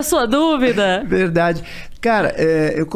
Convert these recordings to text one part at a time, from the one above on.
a sua dúvida. Verdade. Cara, eu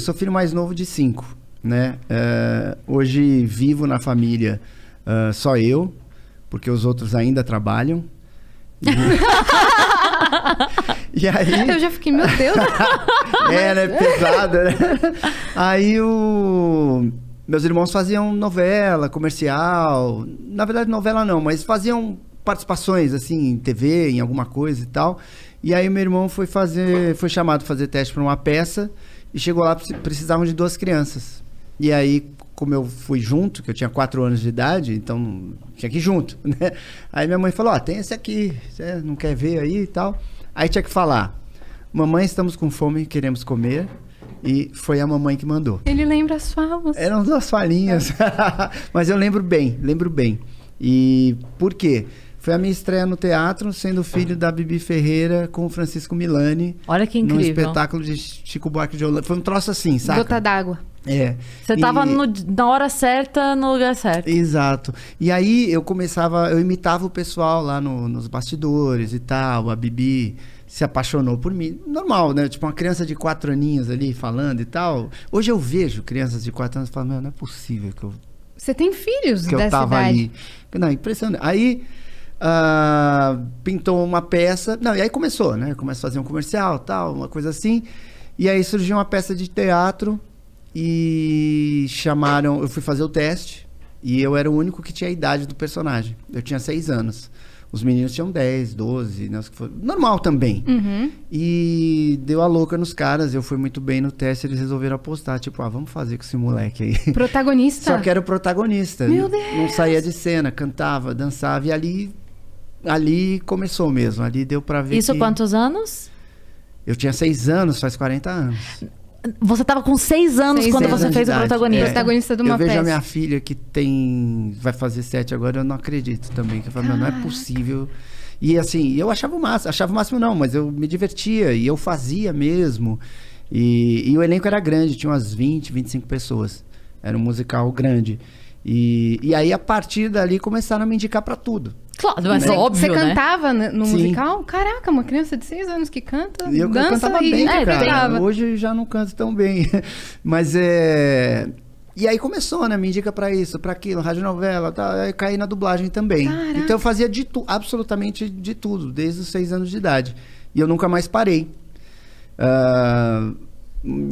sou filho mais novo de 5, né? Hoje vivo na família só eu, porque os outros ainda trabalham. E aí... Eu já fiquei, meu Deus. né? Pesada, né? Aí meus irmãos faziam novela, comercial. Na verdade, novela não, mas faziam participações, assim, em TV, em alguma coisa e tal. E aí meu irmão foi chamado para fazer teste para uma peça e chegou lá, precisavam de 2 crianças. E aí, como eu fui junto, que eu tinha 4 anos de idade, então tinha que ir junto, né? Aí minha mãe falou, tem esse aqui, você não quer ver aí e tal? Aí tinha que falar, mamãe, estamos com fome, queremos comer. E foi a mamãe que mandou. Ele lembra as falas. Eram 2 falinhas. Mas eu lembro bem. E por quê? Foi a minha estreia no teatro, sendo filho da Bibi Ferreira com o Francisco Milani. Olha que incrível. Num espetáculo de Chico Buarque de Holanda. Foi um troço assim, saca? Gota d'água. Você tava na hora certa, no lugar certo. Exato. E aí eu imitava o pessoal lá nos bastidores e tal. A Bibi se apaixonou por mim. Normal, né? Tipo uma criança de 4 aninhos ali falando e tal. Hoje eu vejo crianças de 4 anos e falo, não é possível que eu... Você tem filhos que dessa eu tava idade? Ali. Não, impressionante. Aí pintou uma peça. Não, e aí começou, né? Começa a fazer um comercial, tal, uma coisa assim. E aí surgiu uma peça de teatro e chamaram... Eu fui fazer o teste e eu era o único que tinha a idade do personagem. Eu tinha 6 anos. Os meninos tinham 10, 12, né? Normal também. Uhum. E deu a louca nos caras. Eu fui muito bem no teste. Eles resolveram apostar. Tipo, vamos fazer com esse moleque aí. Protagonista? Só que era o protagonista. Meu Deus! Não saía de cena, cantava, dançava. E ali começou mesmo. Ali deu pra ver. Isso quantos anos? Eu tinha 6 anos, faz 40 anos. Você tava com 6 anos quando você fez o protagonista. Protagonista de uma peça. Eu vejo a minha filha que vai fazer 7 agora, eu não acredito também. Que eu falo, não é possível. E assim, eu achava o máximo não, mas eu me divertia e eu fazia mesmo. E o elenco era grande, tinha umas 20, 25 pessoas. Era um musical grande. E aí, a partir dali, começaram a me indicar pra tudo. Claro, mas óbvio, Você né? cantava no Sim. musical? Caraca, uma criança de 6 anos que canta, Eu dança cantava e bem, cara. cantava. Hoje já não canto tão bem. Mas E aí começou, né? Me indica pra isso, pra aquilo, radionovela, tá? Aí caí na dublagem também. Caraca. Então eu fazia absolutamente de tudo, desde os 6 anos de idade. E eu nunca mais parei.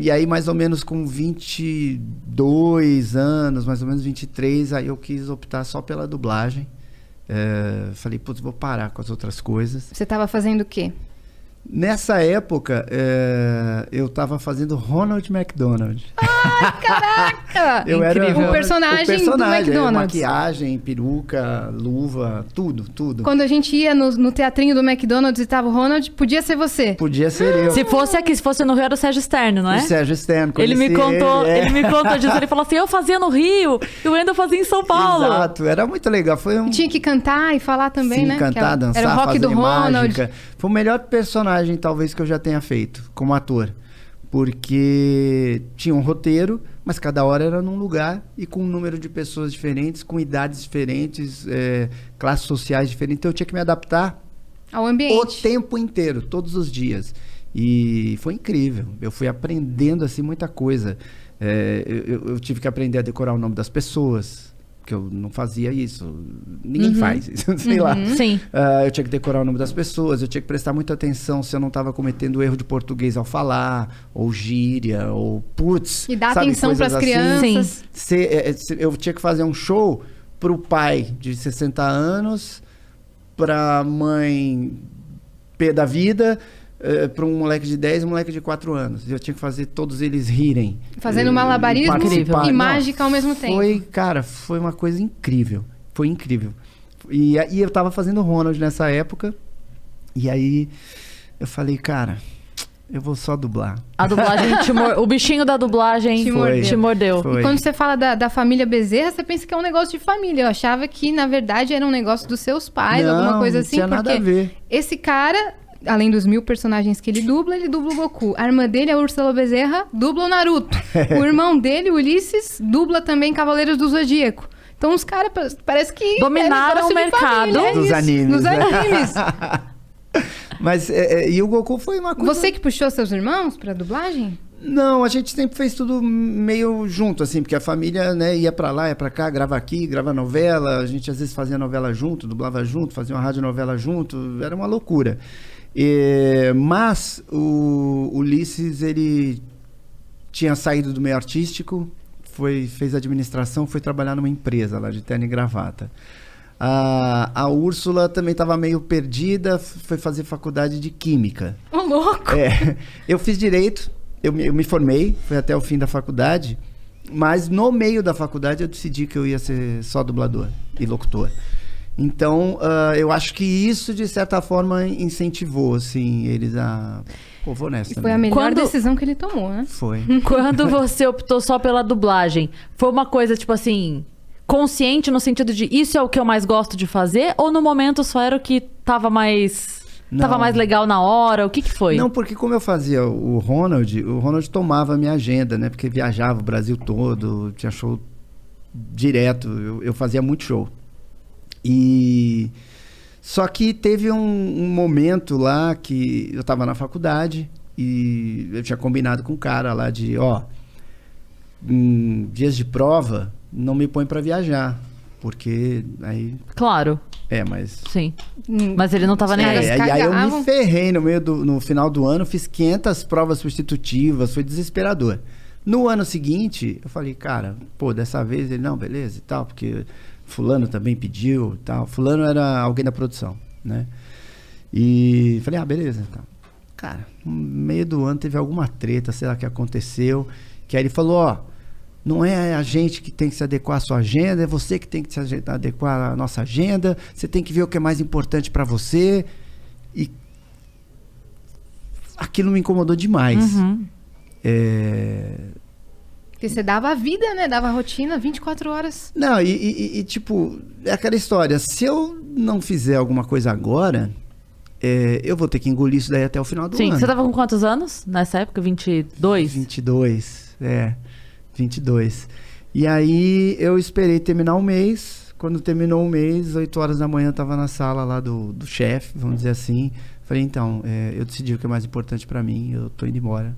E aí, mais ou menos com 22 anos, mais ou menos 23, aí eu quis optar só pela dublagem. Falei, putz, vou parar com as outras coisas. Você estava fazendo o quê? Nessa época, eu tava fazendo Ronald McDonald. Ai, caraca! Eu era o personagem do McDonald's. Maquiagem, peruca, luva, tudo. Quando a gente ia no teatrinho do McDonald's e tava o Ronald, podia ser você. Podia ser eu. Se fosse aqui, se fosse no Rio, era o Sérgio Sterno, não é? O Sérgio Sterno. Ele me contou disso. Ele falou assim, eu fazia no Rio e o Wendel fazia em São Paulo. Exato, era muito legal. E tinha que cantar e falar também, sim, né? Cantar, dançar, era o rock fazer do Ronald. mágica. Foi o melhor personagem, talvez, que eu já tenha feito como ator. Porque tinha um roteiro, mas cada hora era num lugar e com um número de pessoas diferentes, com idades diferentes, classes sociais diferentes. Então eu tinha que me adaptar ao ambiente. O tempo inteiro, todos os dias. E foi incrível. Eu fui aprendendo assim muita coisa. Eu tive que aprender a decorar o nome das pessoas, que eu não fazia isso. Ninguém faz isso, sei lá. Sim. Eu tinha que decorar o nome das pessoas, eu tinha que prestar muita atenção se eu não estava cometendo erro de português ao falar, ou gíria, ou putz. E dar sabe, atenção para as assim. crianças. Eu tinha que fazer um show pro pai de 60 anos, pra mãe pé da vida, para um moleque de 10 e um moleque de 4 anos. Eu tinha que fazer todos eles rirem. Fazendo malabarismo e mágica ao mesmo tempo. Foi uma coisa incrível. Foi incrível. E eu tava fazendo Ronald nessa época. E aí eu falei, cara, eu vou só dublar. A dublagem o bichinho da dublagem te mordeu. Foi. E quando você fala da família Bezerra, você pensa que é um negócio de família. Eu achava que, na verdade, era um negócio dos seus pais, alguma coisa assim. Não tinha nada a ver. Esse cara, além dos 1000 personagens que ele dubla o Goku. A irmã dele, a Úrsula Bezerra, dubla o Naruto. O irmão dele, o Ulisses, dubla também Cavaleiros do Zodíaco. Então os caras parece que dominaram o mercado dos animes. Dos animes. Mas, e o Goku foi uma coisa... Você que puxou seus irmãos pra dublagem? Não, a gente sempre fez tudo meio junto, assim, porque a família, né, ia pra lá, ia pra cá, grava aqui, grava novela, a gente às vezes fazia novela junto, dublava junto, fazia uma radionovela junto, era uma loucura. Mas o Ulisses, ele tinha saído do meio artístico, fez administração, foi trabalhar numa empresa lá de terno e gravata. A Úrsula também estava meio perdida, foi fazer faculdade de Química. Ô, louco! Eu fiz Direito, eu me formei, fui até o fim da faculdade, mas no meio da faculdade eu decidi que eu ia ser só dublador e locutor. Então, eu acho que isso, de certa forma, incentivou, assim, eles a... Pô, vou nessa também. Foi a melhor decisão que ele tomou, né? Foi. Quando você optou só pela dublagem, foi uma coisa, tipo assim, consciente no sentido de isso é o que eu mais gosto de fazer? Ou no momento só era o que tava mais legal na hora? O que foi? Não, porque como eu fazia o Ronald tomava a minha agenda, né? Porque viajava o Brasil todo, tinha show direto, eu fazia muito show. Só que teve um momento lá que eu tava na faculdade e eu tinha combinado com um cara lá de, dias de prova, não me põe pra viajar, porque aí... Claro. Mas... Sim. Mas ele não tava nem aí. E aí eu me ferrei no final do ano, fiz 500 provas substitutivas, foi desesperador. No ano seguinte, eu falei, cara, dessa vez ele, não, beleza e tal, porque... Fulano também pediu e tal. Fulano era alguém da produção, né? E falei, beleza. Então. Cara, no meio do ano teve alguma treta, sei lá o que aconteceu. Que aí ele falou, não é a gente que tem que se adequar à sua agenda, é você que tem que se adequar à nossa agenda. Você tem que ver o que é mais importante pra você. E aquilo me incomodou demais. Uhum. Porque você dava a vida, né? Dava a rotina, 24 horas. Não, tipo, é aquela história. Se eu não fizer alguma coisa agora, eu vou ter que engolir isso daí até o final do ano. Sim, você tava com quantos anos nessa época? 22? 22. E aí eu esperei terminar o mês. Quando terminou o mês, 8 horas da manhã, eu tava na sala lá do chefe, vamos dizer assim. Falei, então, eu decidi o que é mais importante pra mim, eu tô indo embora.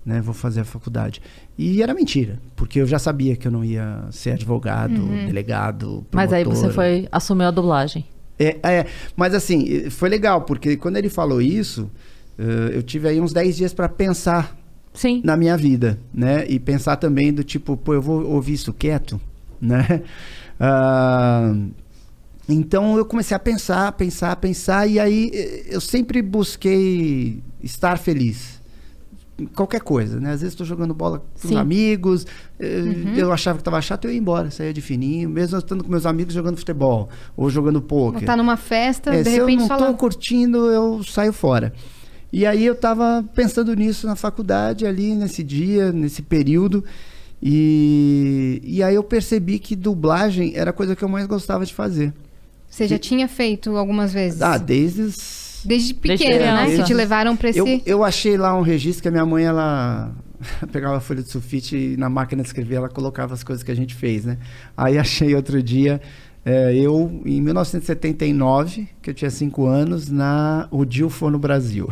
Né, vou fazer a faculdade. E era mentira, porque eu já sabia que eu não ia ser advogado, delegado, promotor. Mas aí você assumiu a dublagem. Mas assim, foi legal, porque quando ele falou isso, eu tive aí uns 10 dias para pensar na minha vida, né? E pensar também do tipo, eu vou ouvir isso quieto, né? Então eu comecei a pensar, e aí eu sempre busquei estar feliz. Qualquer coisa, né? Às vezes estou jogando bola com os amigos, eu achava que estava chato, eu ia embora, saía de fininho, mesmo estando com meus amigos jogando futebol ou jogando pôquer. Ou tá numa festa, de se repente eu não estou curtindo, eu saio fora. E aí eu estava pensando nisso na faculdade, ali nesse dia, nesse período, e aí eu percebi que dublagem era a coisa que eu mais gostava de fazer. Você já tinha feito algumas vezes? Desde pequena, né? Que te levaram para esse... Eu achei lá um registro que a minha mãe, ela pegava a folha de sulfite e na máquina de escrever ela colocava as coisas que a gente fez, né? Aí achei outro dia, em 1979, que eu tinha 5 anos, o Dilfor no Brasil.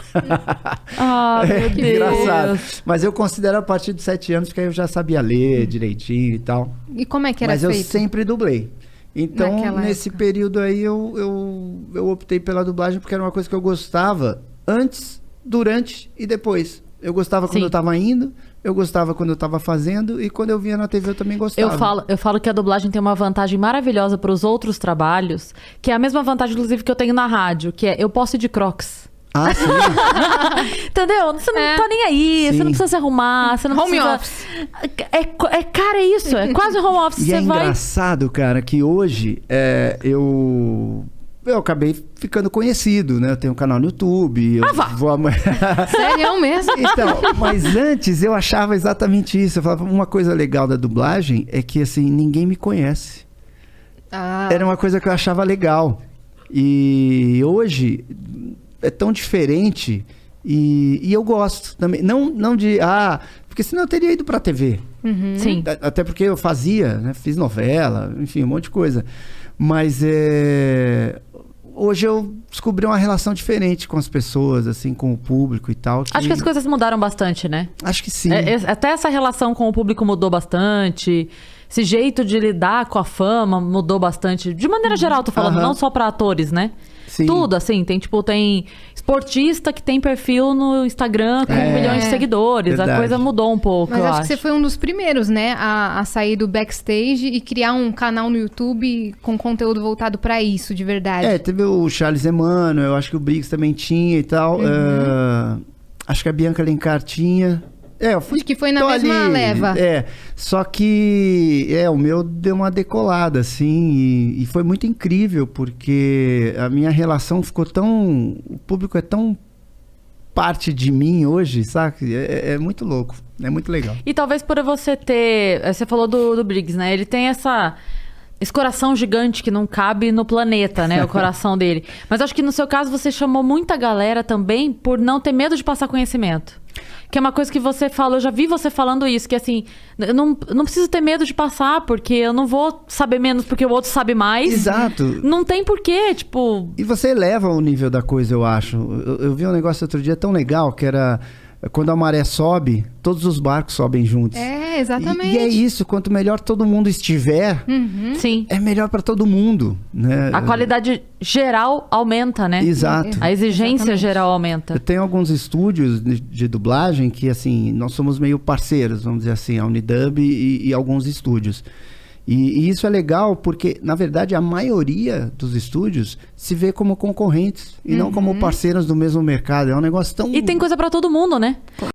Meu Deus. Engraçado. Mas eu considero a partir de 7 anos, porque aí eu já sabia ler direitinho e tal. E como é que era feito? Mas eu sempre dublei. Então, nesse período aí, eu optei pela dublagem porque era uma coisa que eu gostava antes, durante e depois. Eu gostava quando eu estava indo, eu gostava quando eu estava fazendo e quando eu via na TV eu também gostava. Eu falo que a dublagem tem uma vantagem maravilhosa para os outros trabalhos, que é a mesma vantagem, inclusive, que eu tenho na rádio, que é eu posso ir de Crocs. Sim. Entendeu? Você não tá nem aí, você não precisa se arrumar, você não home precisa... office. Cara, é isso, é quase home office. E engraçado, cara, que hoje eu acabei ficando conhecido, né? Eu tenho um canal no YouTube. Sério mesmo? Então, mas antes eu achava exatamente isso. Eu falava, uma coisa legal da dublagem é que, assim, ninguém me conhece. Era uma coisa que eu achava legal. E hoje é tão diferente e eu gosto também. Não de... porque senão eu teria ido pra TV. Sim. Até porque eu fazia, né? Fiz novela, enfim, um monte de coisa. Mas hoje eu descobri uma relação diferente com as pessoas, assim, com o público e tal. Acho que as coisas mudaram bastante, né? Acho que sim. Até essa relação com o público mudou bastante. Esse jeito de lidar com a fama mudou bastante. De maneira geral, tô falando, não só pra atores, né? Sim. Tudo, assim, tem esportista que tem perfil no Instagram com milhões de seguidores. Verdade. A coisa mudou um pouco, Mas eu acho que você foi um dos primeiros, né, a sair do backstage e criar um canal no YouTube com conteúdo voltado pra isso, de verdade. Teve o Charles Emmanuel, eu acho que o Briggs também tinha e tal. Acho que a Bianca Alencar tinha. Eu fui Acho que foi na mesma leva. Só que o meu deu uma decolada, assim, e foi muito incrível, porque a minha relação ficou tão... O público é tão parte de mim hoje, sabe? É muito louco, é muito legal. E talvez por você ter... Você falou do Briggs, né? Ele tem esse coração gigante que não cabe no planeta, né? O coração dele. Mas acho que no seu caso você chamou muita galera também por não ter medo de passar conhecimento. Que é uma coisa que você falou, eu já vi você falando isso, que assim, eu não preciso ter medo de passar, porque eu não vou saber menos porque o outro sabe mais. Exato. Não tem porquê, tipo... E você eleva o nível da coisa, eu acho. Eu vi um negócio outro dia tão legal, que era... Quando a maré sobe, todos os barcos sobem juntos. Exatamente. E é isso, quanto melhor todo mundo estiver, Sim. é melhor para todo mundo, né? A qualidade geral aumenta, né? Exato. A exigência geral aumenta. Eu tenho alguns estúdios de dublagem que, assim, nós somos meio parceiros, vamos dizer assim, a Unidub e alguns estúdios. E isso é legal porque, na verdade, a maioria dos estúdios se vê como concorrentes e não como parceiros do mesmo mercado. É um negócio tão... E tem coisa pra todo mundo, né?